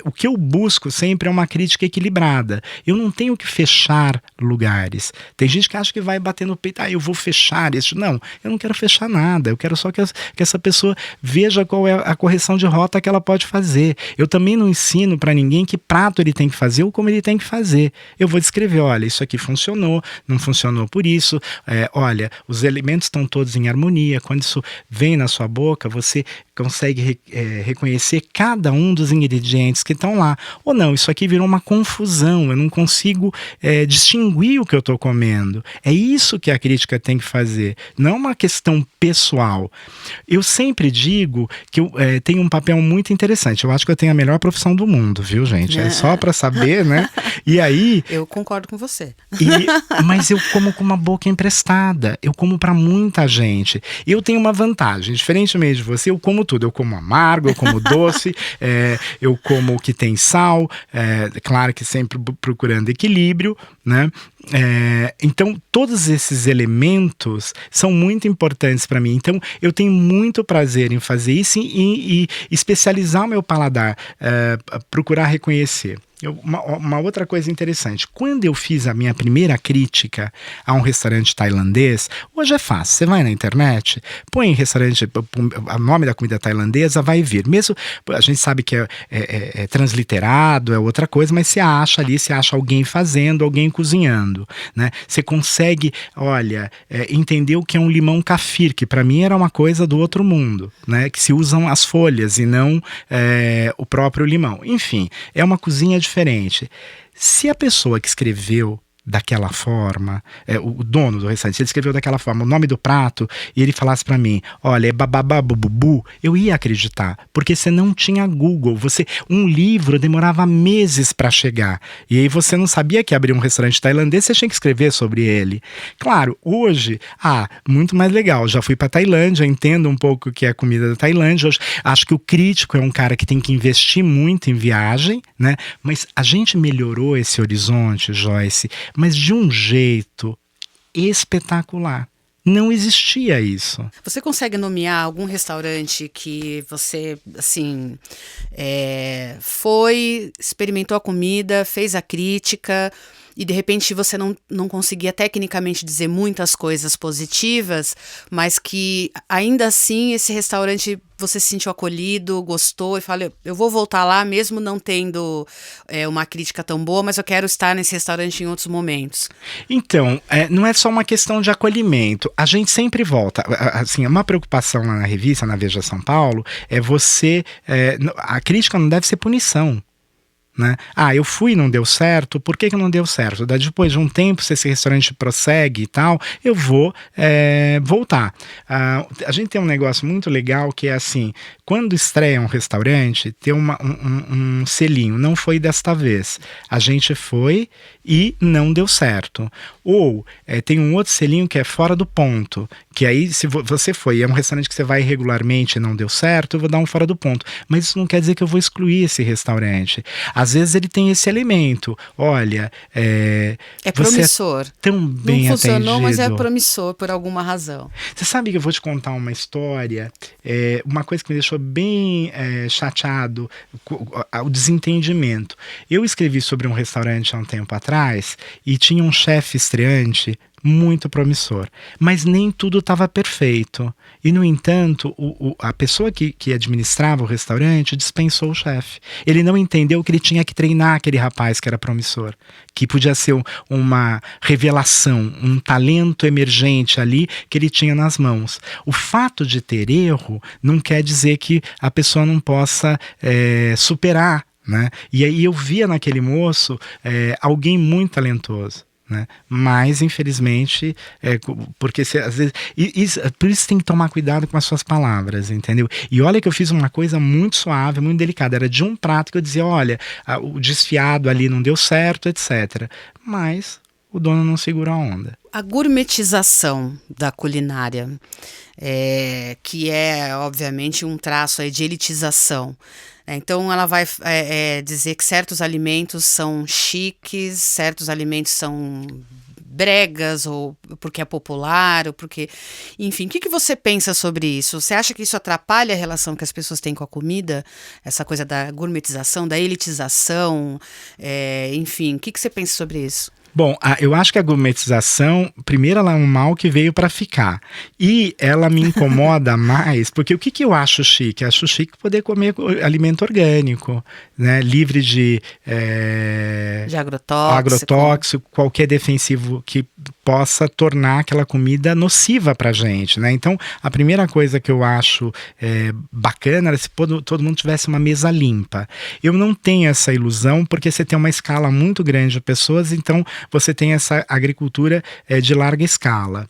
o que eu busco sempre é uma crítica equilibrada. Eu não tenho que fechar lugares. Tem gente que acha que vai bater no peito, eu vou fechar isso. Não, eu não quero fechar nada. Eu quero só que essa pessoa veja qual é a correção de rota que ela pode fazer. Eu também não ensino para ninguém que prato ele tem que fazer ou como ele tem que fazer. Eu vou descrever, olha, isso aqui funcionou, não funcionou por isso, olha, os elementos estão todos em harmonia, quando isso vem na sua boca, você consegue reconhecer cada um dos ingredientes que estão lá. Ou não, isso aqui virou uma confusão, eu não consigo distinguir o que eu estou comendo. É isso que a crítica tem que fazer, não é uma questão pessoal. Eu sempre digo que eu tenho um papel muito interessante, eu acho que eu tenho a melhor profissão do mundo, viu, gente? É só para saber, né? E aí... Eu concordo com você. Mas eu como com uma boca emprestada, eu como para muita gente. Eu tenho uma vantagem, diferentemente de você, eu como tudo. Eu como amargo, eu como doce, eu como o que tem sal, claro que sempre procurando equilíbrio, né? Então todos esses elementos são muito importantes para mim. Então eu tenho muito prazer em fazer isso e especializar o meu paladar, procurar reconhecer. Uma outra coisa interessante, quando eu fiz a minha primeira crítica a um restaurante tailandês, hoje é fácil, você vai na internet, põe em restaurante, o nome da comida tailandesa, vai vir, mesmo, a gente sabe que é transliterado, é outra coisa, mas você acha ali, você acha alguém fazendo, alguém cozinhando, né? Você consegue, olha, entender o que é um limão kafir, que para mim era uma coisa do outro mundo, né? Que se usam as folhas e não o próprio limão, enfim, é uma cozinha diferente. Se a pessoa que escreveu daquela forma, o dono do restaurante, ele escreveu daquela forma, o nome do prato, e ele falasse para mim, olha, é babababububu, eu ia acreditar, porque você não tinha Google, um livro demorava meses para chegar, e aí você não sabia que abrir um restaurante tailandês, você tinha que escrever sobre ele. Claro, hoje, muito mais legal, já fui para Tailândia, entendo um pouco o que é a comida da Tailândia, hoje, acho que o crítico é um cara que tem que investir muito em viagem, né? Mas a gente melhorou esse horizonte, Joyce, mas de um jeito espetacular. Não existia isso. Você consegue nomear algum restaurante que você, assim, foi, experimentou a comida, fez a crítica e de repente você não conseguia tecnicamente dizer muitas coisas positivas, mas que ainda assim esse restaurante você se sentiu acolhido, gostou e fala, eu vou voltar lá mesmo não tendo uma crítica tão boa, mas eu quero estar nesse restaurante em outros momentos? Então, não é só uma questão de acolhimento. A gente sempre volta. Assim, uma preocupação lá na revista, na Veja São Paulo, é você... a crítica não deve ser punição. Né? Eu fui e não deu certo, por que não deu certo? Depois de um tempo, se esse restaurante prossegue e tal, eu vou voltar. A gente tem um negócio muito legal que é assim, quando estreia um restaurante, tem um selinho, não foi desta vez. A gente foi e não deu certo. Ou tem um outro selinho que é fora do ponto, que aí se você foi, é um restaurante que você vai regularmente e não deu certo, eu vou dar um fora do ponto. Mas isso não quer dizer que eu vou excluir esse restaurante. Às vezes ele tem esse elemento. Olha, é promissor. Você é tão bem não funcionou, atendido. Mas é promissor por alguma razão. Você sabe que eu vou te contar uma história, uma coisa que me deixou bem chateado, o desentendimento. Eu escrevi sobre um restaurante há um tempo atrás e tinha um chefe estreante muito promissor, mas nem tudo estava perfeito. E, no entanto, a pessoa que administrava o restaurante dispensou o chefe. Ele não entendeu que ele tinha que treinar aquele rapaz que era promissor, que podia ser uma revelação, um talento emergente ali que ele tinha nas mãos. O fato de ter erro não quer dizer que a pessoa não possa superar, né? E aí eu via naquele moço alguém muito talentoso. Né? Mas infelizmente porque às vezes por isso tem que tomar cuidado com as suas palavras, entendeu? E olha que eu fiz uma coisa muito suave, muito delicada, era de um prato que eu dizia, olha, o desfiado ali não deu certo, etc. Mas o dono não segura a onda. A gourmetização da culinária, que é obviamente um traço aí de elitização. Então ela vai dizer que certos alimentos são chiques, certos alimentos são bregas, ou porque é popular, ou porque... Enfim, o que você pensa sobre isso? Você acha que isso atrapalha a relação que as pessoas têm com a comida? Essa coisa da gourmetização, da elitização, enfim, o que você pensa sobre isso? Bom, eu acho que a gourmetização, primeiro, ela é um mal que veio para ficar. E ela me incomoda mais, porque o que eu acho chique? Eu acho chique poder comer alimento orgânico, né? Livre de agrotóxico, qualquer defensivo que possa tornar aquela comida nociva para a gente, né? Então, a primeira coisa que eu acho bacana era se todo mundo tivesse uma mesa limpa. Eu não tenho essa ilusão, porque você tem uma escala muito grande de pessoas, então você tem essa agricultura de larga escala.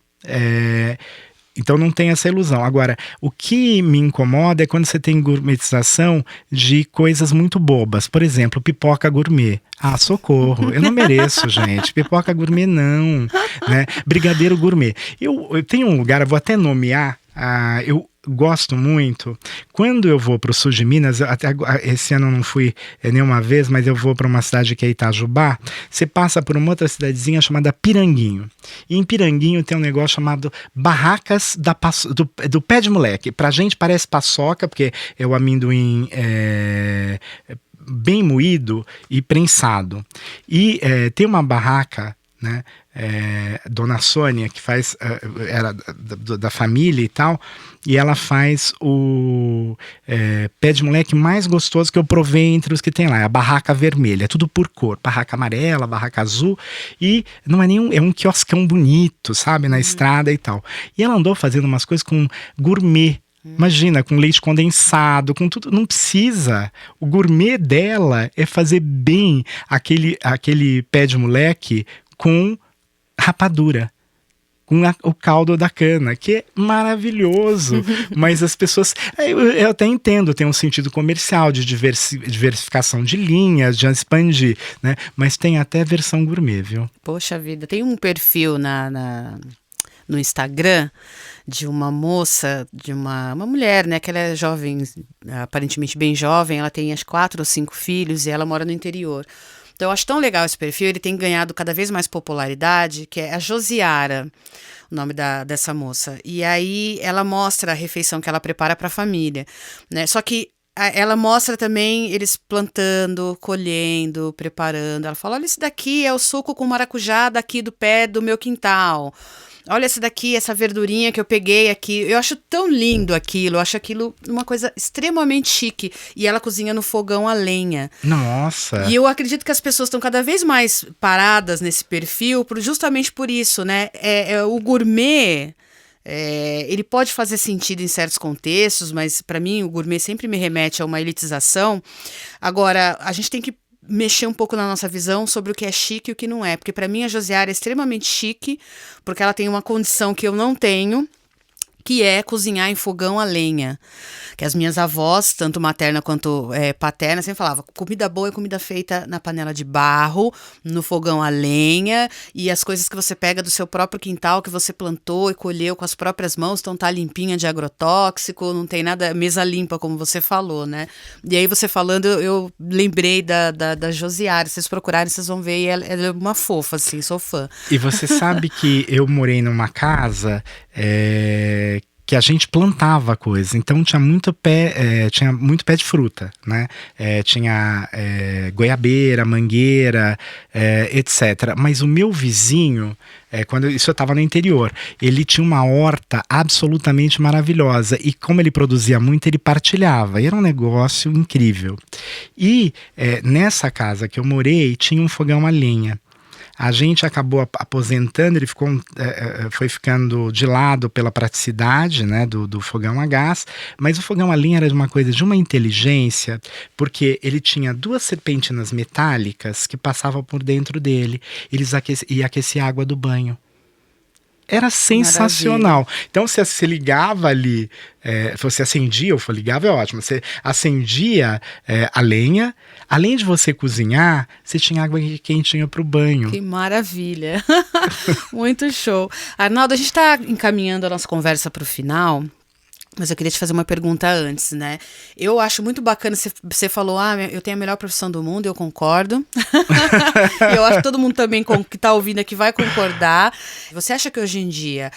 Então não tem essa ilusão. Agora, o que me incomoda é quando você tem gourmetização de coisas muito bobas. Por exemplo, pipoca gourmet. Socorro, eu não mereço, gente. Pipoca gourmet não, né? Brigadeiro gourmet. Eu tenho um lugar, eu vou até nomear, eu gosto muito. Quando eu vou para o sul de Minas, até esse ano eu não fui nenhuma vez, mas eu vou para uma cidade que é Itajubá. Você passa por uma outra cidadezinha chamada Piranguinho. E em Piranguinho tem um negócio chamado Barracas do Pé de Moleque. Pra gente parece paçoca, porque é o amendoim bem moído e prensado. E tem uma barraca, né? Dona Sônia, que faz, era da família e tal, e ela faz o pé de moleque mais gostoso que eu provei entre os que tem lá, é a barraca vermelha, é tudo por cor, barraca amarela, barraca azul, e não é nenhum, é um quioscão bonito, sabe, na estrada e tal. E ela andou fazendo umas coisas com gourmet. Imagina, com leite condensado, com tudo, não precisa. O gourmet dela é fazer bem aquele pé de moleque com rapadura, com o caldo da cana, que é maravilhoso. Mas as pessoas, eu até entendo, tem um sentido comercial de diversificação de linhas, de expandir, né? Mas tem até versão gourmet, viu? Poxa vida, tem um perfil no Instagram de uma moça, de uma mulher, né, que ela é jovem, aparentemente bem jovem, ela tem acho 4 ou 5 filhos e ela mora no interior. Então eu acho tão legal esse perfil, ele tem ganhado cada vez mais popularidade, que é a Josiara, o nome dessa moça. E aí ela mostra a refeição que ela prepara para a família, né? Só que ela mostra também eles plantando, colhendo, preparando. Ela fala, olha, esse daqui é o suco com maracujá daqui do pé do meu quintal. Olha esse daqui, essa verdurinha que eu peguei aqui. Eu acho tão lindo aquilo, eu acho aquilo uma coisa extremamente chique. E ela cozinha no fogão a lenha. Nossa! E eu acredito que as pessoas estão cada vez mais paradas nesse perfil justamente por isso, né? O gourmet... ele pode fazer sentido em certos contextos, mas para mim o gourmet sempre me remete a uma elitização. Agora, a gente tem que mexer um pouco na nossa visão sobre o que é chique e o que não é, porque para mim a Josiara é extremamente chique, porque ela tem uma condição que eu não tenho, que é cozinhar em fogão a lenha. Que as minhas avós, tanto materna quanto paterna, sempre falavam, comida boa é comida feita na panela de barro, no fogão a lenha, e as coisas que você pega do seu próprio quintal, que você plantou e colheu com as próprias mãos, então tá limpinha de agrotóxico, não tem nada, mesa limpa, como você falou, né? E aí você falando, eu lembrei da Josiara, se vocês procurarem, vocês vão ver, e ela é uma fofa, assim, sou fã. E você sabe que eu morei numa casa que a gente plantava coisas, então tinha muito pé de fruta, né? Tinha goiabeira, mangueira, etc. Mas o meu vizinho, isso eu estava no interior, ele tinha uma horta absolutamente maravilhosa e como ele produzia muito, ele partilhava, e era um negócio incrível. E nessa casa que eu morei, tinha um fogão a lenha. A gente acabou aposentando, ele foi ficando de lado pela praticidade, né, do fogão a gás, mas o fogão a lenha era de uma inteligência, porque ele tinha 2 serpentinas metálicas que passavam por dentro dele, e aquecia a água do banho. Era sensacional. Maravilha. Então você ligava ali, você acendia, ou ligava é ótimo, você acendia a lenha, além de você cozinhar, você tinha água quentinha para o banho. Que maravilha. Muito show. Arnaldo, a gente está encaminhando a nossa conversa para o final, mas eu queria te fazer uma pergunta antes, né? Eu acho muito bacana, você falou, eu tenho a melhor profissão do mundo, eu concordo. Eu acho que todo mundo também que está ouvindo aqui vai concordar. Você acha que hoje em dia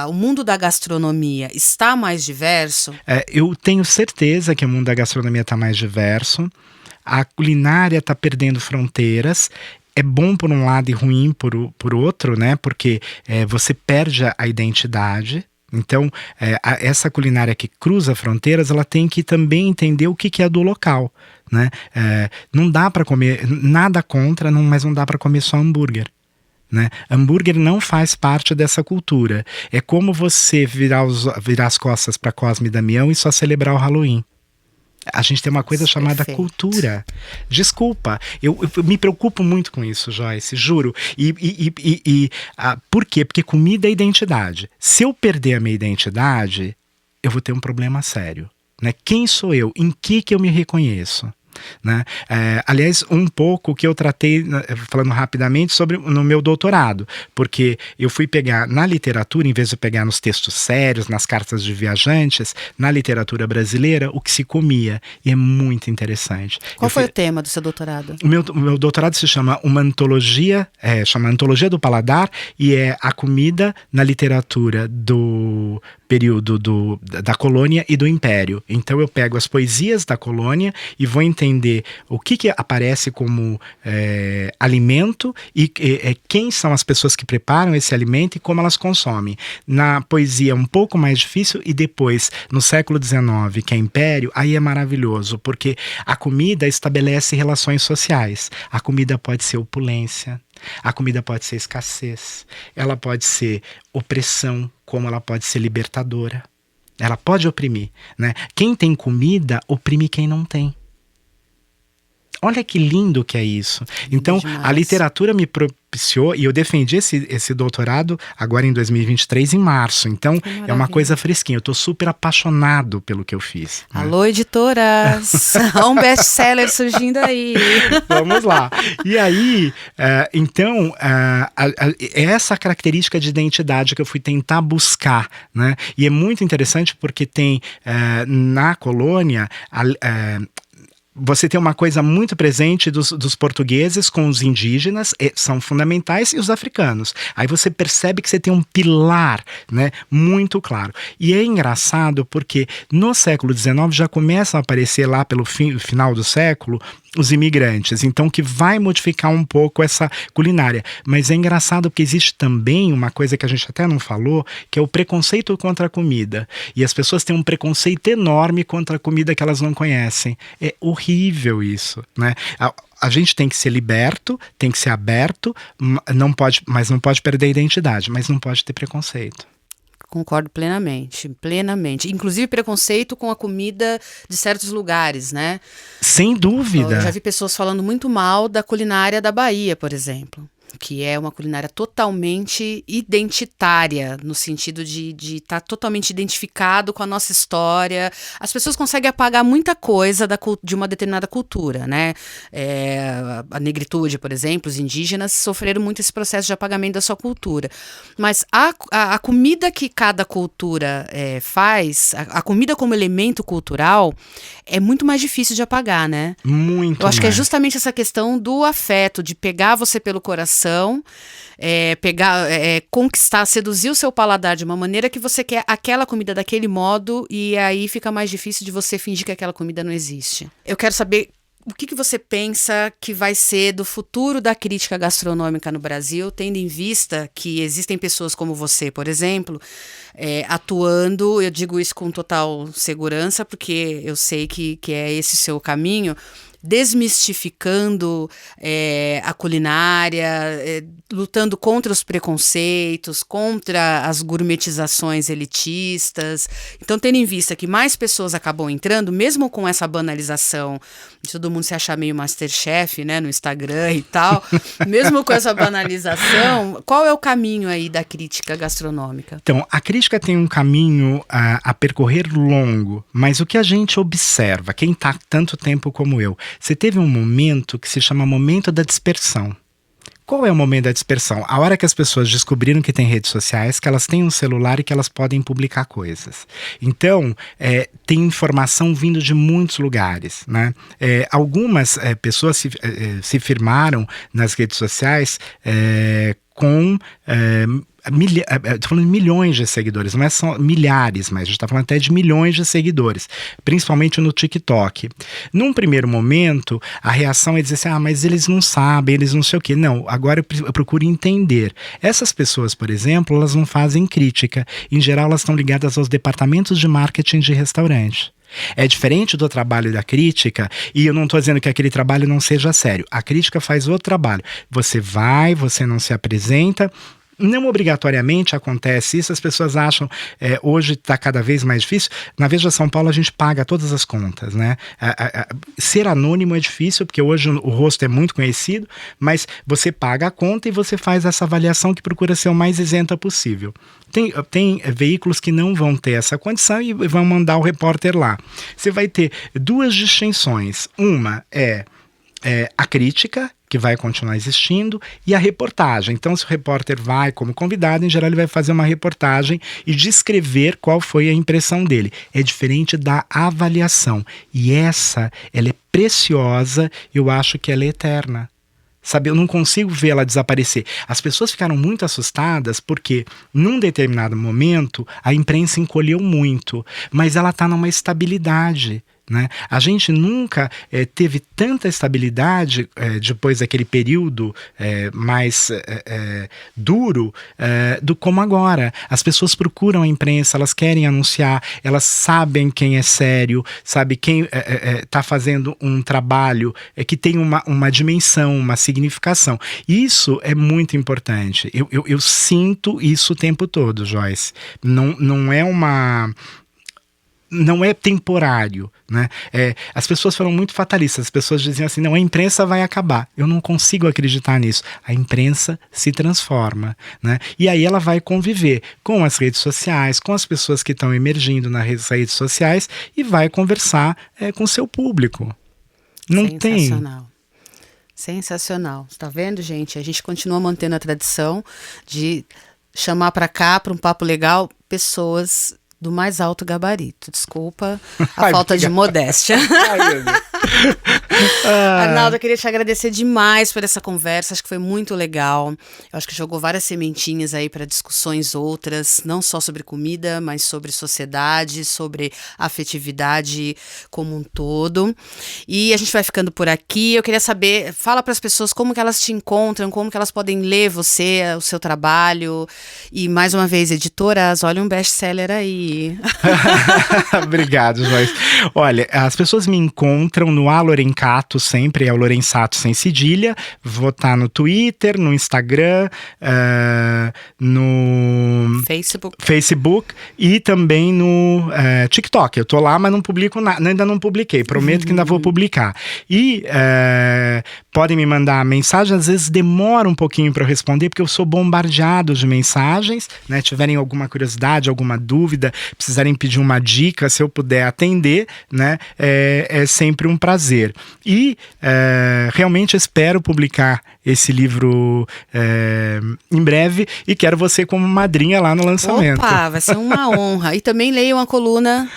o mundo da gastronomia está mais diverso? Eu tenho certeza que o mundo da gastronomia está mais diverso. A culinária está perdendo fronteiras. É bom por um lado e ruim por outro, né? Porque você perde a identidade. Então, essa culinária que cruza fronteiras, ela tem que também entender o que é do local, né? Não dá para comer, nada contra, mas não dá para comer só hambúrguer, né? Hambúrguer não faz parte dessa cultura. É como você virar as costas para Cosme e Damião e só celebrar o Halloween. A gente tem uma coisa chamada cultura. Desculpa, eu me preocupo muito com isso, Joyce, juro. Por quê? Porque comida é identidade. Se eu perder a minha identidade, eu vou ter um problema sério, né? Quem sou eu? Em que eu me reconheço? Né? Aliás, um pouco que eu tratei, falando rapidamente, no meu doutorado, porque eu fui pegar na literatura, em vez de pegar nos textos sérios, nas cartas de viajantes, na literatura brasileira, o que se comia, e é muito interessante. Qual foi o tema do seu doutorado? O meu doutorado se chama uma antologia, chama Antologia do Paladar, e é a comida na literatura do período da colônia e do império. Então eu pego as poesias da colônia e vou entender o que aparece como alimento e quem são as pessoas que preparam esse alimento e como elas consomem. Na poesia é um pouco mais difícil, e depois, no século XIX, que é império, aí é maravilhoso, porque a comida estabelece relações sociais. A comida pode ser opulência, a comida pode ser escassez, ela pode ser opressão, como ela pode ser libertadora. Ela pode oprimir, né? Quem tem comida oprime quem não tem. Olha que lindo que é isso. Então, a literatura me propiciou, e eu defendi esse doutorado agora em 2023, em março. Então, é uma coisa fresquinha. Eu estou super apaixonado pelo que eu fiz. Né? Alô, editoras! Há um best-seller surgindo aí. Vamos lá. E aí, então, é essa característica de identidade que eu fui tentar buscar, né? E é muito interessante porque tem, na colônia, você tem uma coisa muito presente dos portugueses com os indígenas, são fundamentais, e os africanos. Aí você percebe que você tem um pilar, né, muito claro. E é engraçado porque no século XIX já começam a aparecer lá pelo final do século os imigrantes, então que vai modificar um pouco essa culinária. Mas é engraçado porque existe também uma coisa que a gente até não falou, que é o preconceito contra a comida. E as pessoas têm um preconceito enorme contra a comida que elas não conhecem. É horrível isso, né? A gente tem que ser liberto, tem que ser aberto, mas não pode perder a identidade, mas não pode ter preconceito. Concordo plenamente, plenamente. Inclusive preconceito com a comida de certos lugares, né? Sem dúvida. Eu já vi pessoas falando muito mal da culinária da Bahia, por exemplo. Que é uma culinária totalmente identitária, no sentido de estar totalmente identificado com a nossa história. As pessoas conseguem apagar muita coisa de uma determinada cultura, né? A negritude, por exemplo, os indígenas sofreram muito esse processo de apagamento da sua cultura. Mas a comida que cada cultura faz, a comida como elemento cultural, é muito mais difícil de apagar, né? Muito. Eu acho que é justamente essa questão do afeto, de pegar você pelo coração, conquistar, seduzir o seu paladar de uma maneira que você quer aquela comida daquele modo, e aí fica mais difícil de você fingir que aquela comida não existe. Eu quero saber o que você pensa que vai ser do futuro da crítica gastronômica no Brasil, tendo em vista que existem pessoas como você, por exemplo, atuando, eu digo isso com total segurança, porque eu sei que é esse o seu caminho, desmistificando a culinária, lutando contra os preconceitos, contra as gourmetizações elitistas. Então, tendo em vista que mais pessoas acabam entrando, mesmo com essa banalização de todo mundo se achar meio MasterChef, né, no Instagram e tal, mesmo com essa banalização, qual é o caminho aí da crítica gastronômica? Então, a crítica tem um caminho a percorrer longo, mas o que a gente observa, quem está tanto tempo como eu, você teve um momento que se chama momento da dispersão. Qual é o momento da dispersão? A hora que as pessoas descobriram que tem redes sociais, que elas têm um celular e que elas podem publicar coisas. Então, tem informação vindo de muitos lugares, né? Algumas pessoas se firmaram nas redes sociais com... estou falando de milhões de seguidores, não é só milhares, mas a gente está falando até de milhões de seguidores, principalmente no TikTok. Num primeiro momento, a reação é dizer assim, mas eles não sabem, eles não sei o quê. Não, agora eu procuro entender. Essas pessoas, por exemplo, elas não fazem crítica. Em geral, elas estão ligadas aos departamentos de marketing de restaurante. É diferente do trabalho da crítica, e eu não estou dizendo que aquele trabalho não seja sério. A crítica faz outro trabalho. Você não se apresenta. Não obrigatoriamente acontece isso, as pessoas acham, hoje está cada vez mais difícil. Na Veja São Paulo a gente paga todas as contas, né? Ser anônimo é difícil, porque hoje o rosto é muito conhecido, mas você paga a conta e você faz essa avaliação que procura ser o mais isenta possível. Tem veículos que não vão ter essa condição e vão mandar o repórter lá. Você vai ter duas distinções. Uma é a crítica, que vai continuar existindo, e a reportagem. Então, se o repórter vai como convidado, em geral ele vai fazer uma reportagem e descrever qual foi a impressão dele. É diferente da avaliação. E ela é preciosa, eu acho que ela é eterna. Sabe, eu não consigo ver ela desaparecer. As pessoas ficaram muito assustadas porque, num determinado momento, a imprensa encolheu muito, mas ela está numa estabilidade. Né? A gente nunca teve tanta estabilidade depois daquele período mais duro do como agora. As pessoas procuram a imprensa, elas querem anunciar, elas sabem quem é sério, sabe quem está fazendo um trabalho que tem uma dimensão, uma significação. Isso é muito importante. Eu sinto isso o tempo todo, Joyce. Não é temporário, né? As pessoas foram muito fatalistas, as pessoas diziam assim, não, a imprensa vai acabar. Eu não consigo acreditar nisso. A imprensa se transforma, né? E aí ela vai conviver com as redes sociais, com as pessoas que estão emergindo nas redes sociais e vai conversar com o seu público. Não tem... Sensacional. Está vendo, gente? A gente continua mantendo a tradição de chamar para cá, para um papo legal, pessoas do mais alto gabarito. Desculpa a falta de modéstia. Arnaldo, eu queria te agradecer demais por essa conversa, acho que foi muito legal. Eu acho que jogou várias sementinhas aí para discussões outras, não só sobre comida, mas sobre sociedade, sobre afetividade como um todo. E a gente vai ficando por aqui. Eu queria saber, fala para as pessoas como que elas te encontram, como que elas podem ler você, o seu trabalho. E mais uma vez, editoras, olha um best-seller aí. Obrigado, Joyce. Olha, as pessoas me encontram no Alorencato, sempre é o Lorenzato sem cedilha. Vou estar no Twitter, no Instagram, no Facebook e também no TikTok. Eu tô lá, mas não publico nada, ainda não publiquei. Prometo que ainda vou publicar. E podem me mandar mensagem, às vezes demora um pouquinho para eu responder, porque eu sou bombardeado de mensagens, né? Tiverem alguma curiosidade, alguma dúvida, precisarem pedir uma dica, se eu puder atender, né? É sempre um prazer. E realmente espero publicar esse livro em breve e quero você como madrinha lá no lançamento. Opa, vai ser uma honra. E também leiam a coluna.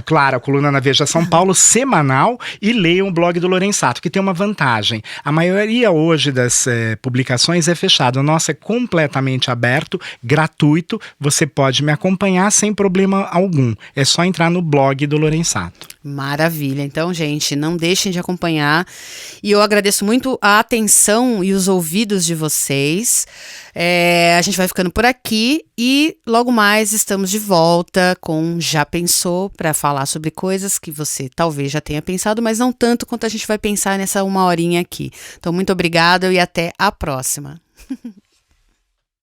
Claro, a coluna na Veja São Paulo, semanal, e leiam o blog do Lorenzato, que tem uma vantagem. A maioria hoje das publicações é fechada. O nosso é completamente aberto, gratuito. Você pode me acompanhar sem problema algum. É só entrar no blog do Lorenzato. Maravilha. Então, gente, não deixem de acompanhar. E eu agradeço muito a atenção e os ouvidos de vocês. A gente vai ficando por aqui e logo mais estamos de volta com Já Pensou, para falar sobre coisas que você talvez já tenha pensado, mas não tanto quanto a gente vai pensar nessa uma horinha aqui. Então, muito obrigada e até a próxima.